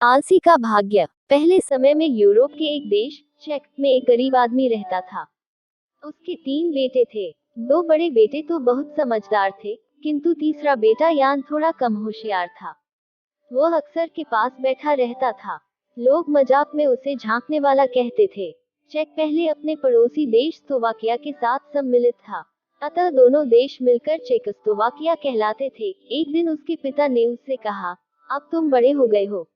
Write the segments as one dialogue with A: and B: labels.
A: आलसी का भाग्य। पहले समय में यूरोप के एक देश चेक में एक गरीब आदमी रहता था। उसके 3 बेटे थे। 2 बड़े बेटे तो बहुत समझदार थे, किंतु तीसरा बेटा यान थोड़ा कम होशियार था। वो अक्सर के पास बैठा रहता था। लोग मजाक में उसे झांकने वाला कहते थे। चेक पहले अपने पड़ोसी देश स्लोवाकिया के साथ सम्मिलित था, अतः दोनों देश मिलकर चेकोस्लोवाकिया कहलाते थे। एक दिन उसके पिता ने उससे कहा, अब तुम बड़े हो गए हो,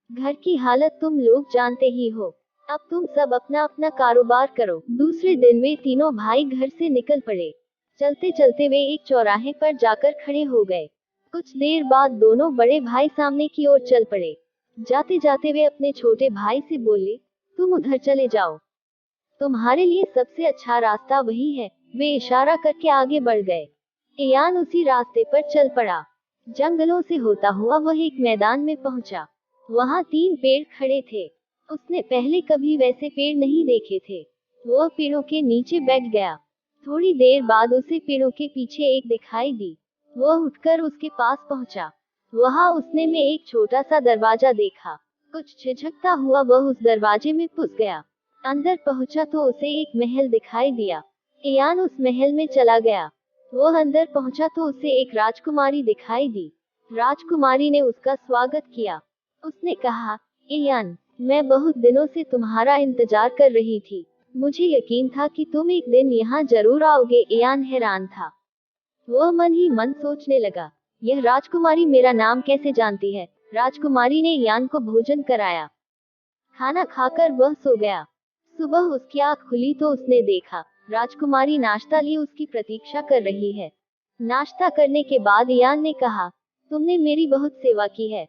A: घर की हालत तुम लोग जानते ही हो, अब तुम सब अपना अपना कारोबार करो। दूसरे दिन वे तीनों भाई घर से निकल पड़े। चलते चलते वे एक चौराहे पर जाकर खड़े हो गए। कुछ देर बाद दोनों बड़े भाई सामने की ओर चल पड़े। जाते जाते वे अपने छोटे भाई से बोले, तुम उधर चले जाओ, तुम्हारे लिए सबसे अच्छा रास्ता वही है। वे इशारा करके आगे बढ़ गए। यान उसी रास्ते पर चल पड़ा। जंगलों से होता हुआ वह एक मैदान में पहुंचा। वहां 3 पेड़ खड़े थे। उसने पहले कभी वैसे पेड़ नहीं देखे थे। वह पेड़ों के नीचे बैठ गया। थोड़ी देर बाद उसे पेड़ों के पीछे एक दिखाई दी। वह उठकर उसके पास पहुंचा। वहां उसने में एक छोटा सा दरवाजा देखा। कुछ झिझकता हुआ वह उस दरवाजे में घुस गया। अंदर पहुंचा तो उसे एक महल दिखाई दिया। यान उस महल में चला गया। वह अंदर पहुंचा तो उसे एक राजकुमारी दिखाई दी। राजकुमारी ने उसका स्वागत किया। उसने कहा, यान, मैं बहुत दिनों से तुम्हारा इंतजार कर रही थी। मुझे यकीन था कि तुम एक दिन यहाँ जरूर आओगे। यान हैरान था। वह मन ही मन सोचने लगा, यह राजकुमारी मेरा नाम कैसे जानती है। राजकुमारी ने यान को भोजन कराया। खाना खाकर वह सो गया। सुबह उसकी आँख खुली तो उसने देखा, राजकुमारी नाश्ता लिए उसकी प्रतीक्षा कर रही है। नाश्ता करने के बाद यान ने कहा, तुमने मेरी बहुत सेवा की है,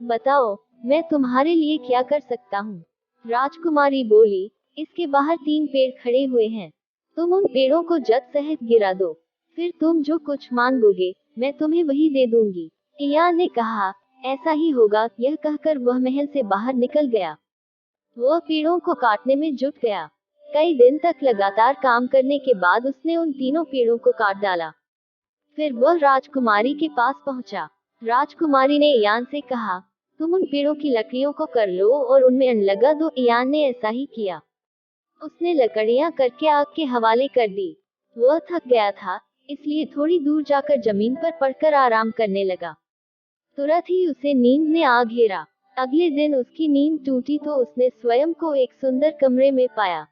A: बताओ मैं तुम्हारे लिए क्या कर सकता हूँ। राजकुमारी बोली, इसके बाहर 3 पेड़ खड़े हुए हैं, तुम उन पेड़ों को जड़ सहित गिरा दो, फिर तुम जो कुछ मांगोगे मैं तुम्हें वही दे दूंगी। यान ने कहा, ऐसा ही होगा। यह कहकर वह महल से बाहर निकल गया। वह पेड़ों को काटने में जुट गया। कई दिन तक लगातार काम करने के बाद उसने उन तीनों पेड़ों को काट डाला। फिर वह राजकुमारी के पास पहुंचा। राजकुमारी ने यान से कहा, तुम उन पेड़ों की लकड़ियों को कर लो और उनमें अन्न लगा दो। यान ने ऐसा ही किया। उसने लकड़ियां करके आग के हवाले कर दी। वह थक गया था, इसलिए थोड़ी दूर जाकर जमीन पर पड़कर आराम करने लगा। तुरंत ही उसे नींद ने आ घेरा। अगले दिन उसकी नींद टूटी तो उसने स्वयं को एक सुंदर कमरे में पाया।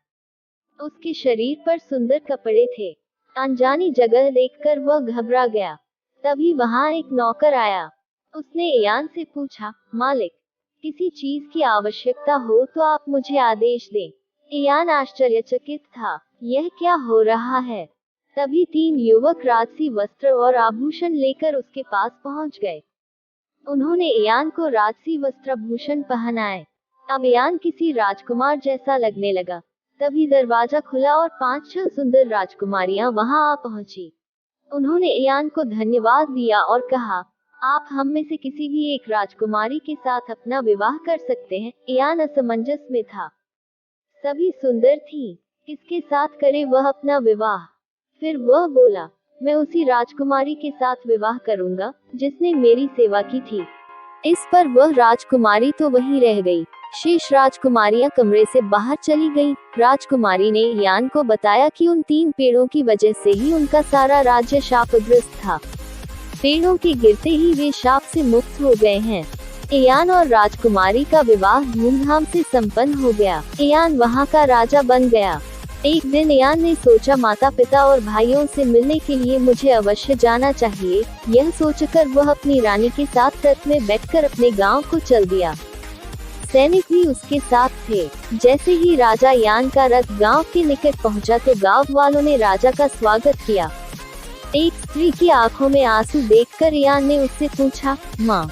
A: उसके शरीर पर सुंदर कपड़े थे। अनजानी जगह देखकर वह घबरा गया। तभी वहां एक नौकर आया। उसने यान से पूछा, मालिक, किसी चीज की आवश्यकता हो तो आप मुझे आदेश दें। यान आश्चर्यचकित था, यह क्या हो रहा है। तभी 3 युवक राजसी वस्त्र और आभूषण लेकर उसके पास पहुंच गए। उन्होंने यान को राजसी वस्त्राभूषण पहनाए। अब यान किसी राजकुमार जैसा लगने लगा। तभी दरवाजा खुला और 5-6 सुंदर राजकुमारियां वहां आ पहुंची। उन्होंने यान को धन्यवाद दिया और कहा, आप हम में से किसी भी एक राजकुमारी के साथ अपना विवाह कर सकते हैं। यान असमंजस में था। सभी सुंदर थीं, किसके साथ करे वह अपना विवाह। फिर वह बोला, मैं उसी राजकुमारी के साथ विवाह करूंगा जिसने मेरी सेवा की थी। इस पर वह राजकुमारी तो वहीं रह गई। शेष राजकुमारियां कमरे से बाहर चली गईं। राजकुमारी ने यान को बताया कि उन 3 पेड़ों की वजह से ही उनका सारा राज्य शापग्रस्त था। पेड़ों के गिरते ही वे शाप से मुक्त हो गए हैं। यान और राजकुमारी का विवाह धूमधाम से संपन्न हो गया। यान वहां का राजा बन गया। एक दिन यान ने सोचा, माता पिता और भाइयों से मिलने के लिए मुझे अवश्य जाना चाहिए। यह सोचकर वह अपनी रानी के साथ रथ में बैठकर अपने गांव को चल दिया। सैनिक भी उसके साथ थे। जैसे ही राजा यान का रथ गांव के निकट पहुंचा तो गांव वालों ने राजा का स्वागत किया। एक स्त्री की आंखों में आंसू देखकर यान ने उससे पूछा, माँ,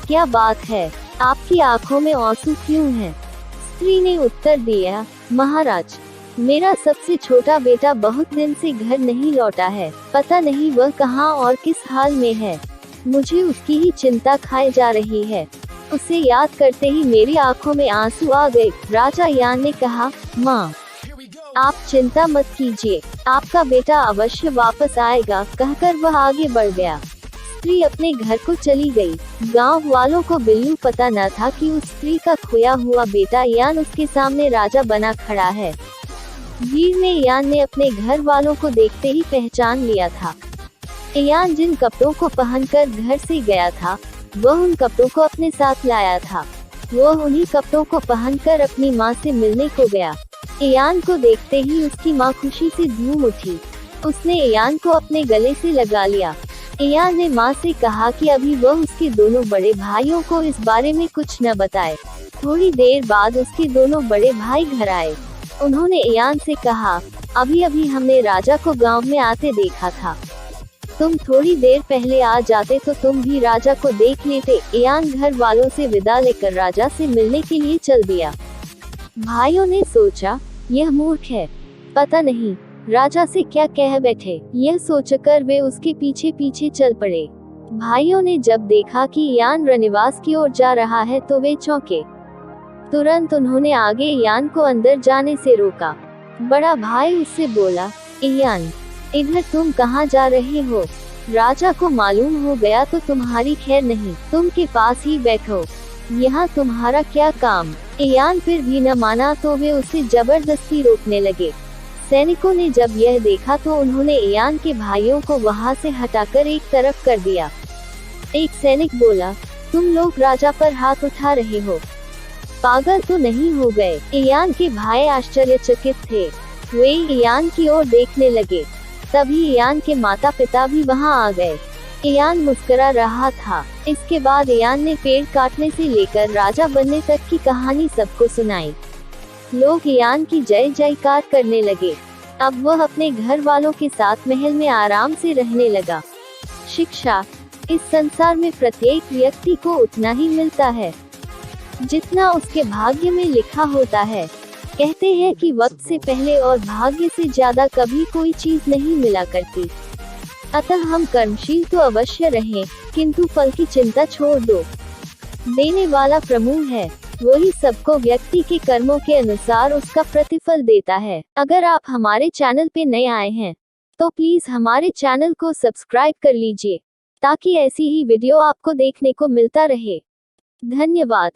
A: क्या बात है, आपकी आंखों में आंसू क्यों हैं? स्त्री ने उत्तर दिया, महाराज, मेरा सबसे छोटा बेटा बहुत दिन से घर नहीं लौटा है। पता नहीं वह कहाँ और किस हाल में है। मुझे उसकी ही चिंता खाए जा रही है। उसे याद करते ही मेरी आंखों में आंसू आ गए। राजा यान ने कहा, माँ, आप चिंता मत कीजिए, आपका बेटा अवश्य वापस आएगा। कहकर वह आगे बढ़ गया। स्त्री अपने घर को चली गई। गांव वालों को बिल्लू पता न था कि उस स्त्री का खोया हुआ बेटा यान उसके सामने राजा बना खड़ा है। भीड़ में यान ने अपने घर वालों को देखते ही पहचान लिया था। यान जिन कपड़ों को पहनकर घर से गया था, वह उन कपड़ों को अपने साथ लाया था। वह उन्हीं कपड़ों को पहनकर अपनी माँ से मिलने को गया। यान को देखते ही उसकी माँ खुशी से झूम उठी। उसने यान को अपने गले से लगा लिया। यान ने माँ से कहा कि अभी वह उसके दोनों बड़े भाइयों को इस बारे में कुछ न बताए। थोड़ी देर बाद उसके दोनों बड़े भाई घर आए। उन्होंने यान से कहा, अभी अभी हमने राजा को गांव में आते देखा था। तुम थोड़ी देर पहले आ जाते तो तुम भी राजा को देख लेते। यान घर वालों से विदा लेकर राजा से मिलने के लिए चल दिया। भाइयों ने सोचा, यह मूर्ख है, पता नहीं राजा से क्या कह बैठे। यह सोचकर वे उसके पीछे पीछे चल पड़े। भाइयों ने जब देखा कि यान रनिवास की ओर जा रहा है तो वे चौंके। तुरंत उन्होंने आगे यान को अंदर जाने से रोका। बड़ा भाई उससे बोला, यान, इधर तुम कहाँ जा रहे हो? राजा को मालूम हो गया तो तुम्हारी खैर नहीं, तुम के पास ही बैठो, यहाँ तुम्हारा क्या काम? यान फिर भी न माना तो वे उसे जबरदस्ती रोकने लगे। सैनिकों ने जब यह देखा तो उन्होंने यान के भाइयों को वहां से हटाकर एक तरफ कर दिया। एक सैनिक बोला, तुम लोग राजा पर हाथ उठा रहे हो, पागल तो नहीं हो गए? यान के भाई आश्चर्यचकित थे। वे यान की ओर देखने लगे। तभी यान के माता पिता भी वहां आ गए। यान मुस्कुरा रहा था। इसके बाद यान ने पेड़ काटने से लेकर राजा बनने तक की कहानी सबको सुनाई। लोग यान की जय जयकार करने लगे। अब वह अपने घर वालों के साथ महल में आराम से रहने लगा। शिक्षा, इस संसार में प्रत्येक व्यक्ति को उतना ही मिलता है जितना उसके भाग्य में लिखा होता है। कहते हैं कि वक्त से पहले और भाग्य से ज्यादा कभी कोई चीज नहीं मिला करती। अतः हम कर्मशील तो अवश्य रहें, किंतु फल की चिंता छोड़ दो। देने वाला प्रभु है, वही सबको व्यक्ति के कर्मों के अनुसार उसका प्रतिफल देता है। अगर आप हमारे चैनल पे नए आए हैं तो प्लीज हमारे चैनल को सब्सक्राइब कर लीजिए ताकि ऐसी ही वीडियो आपको देखने को मिलता रहे। धन्यवाद।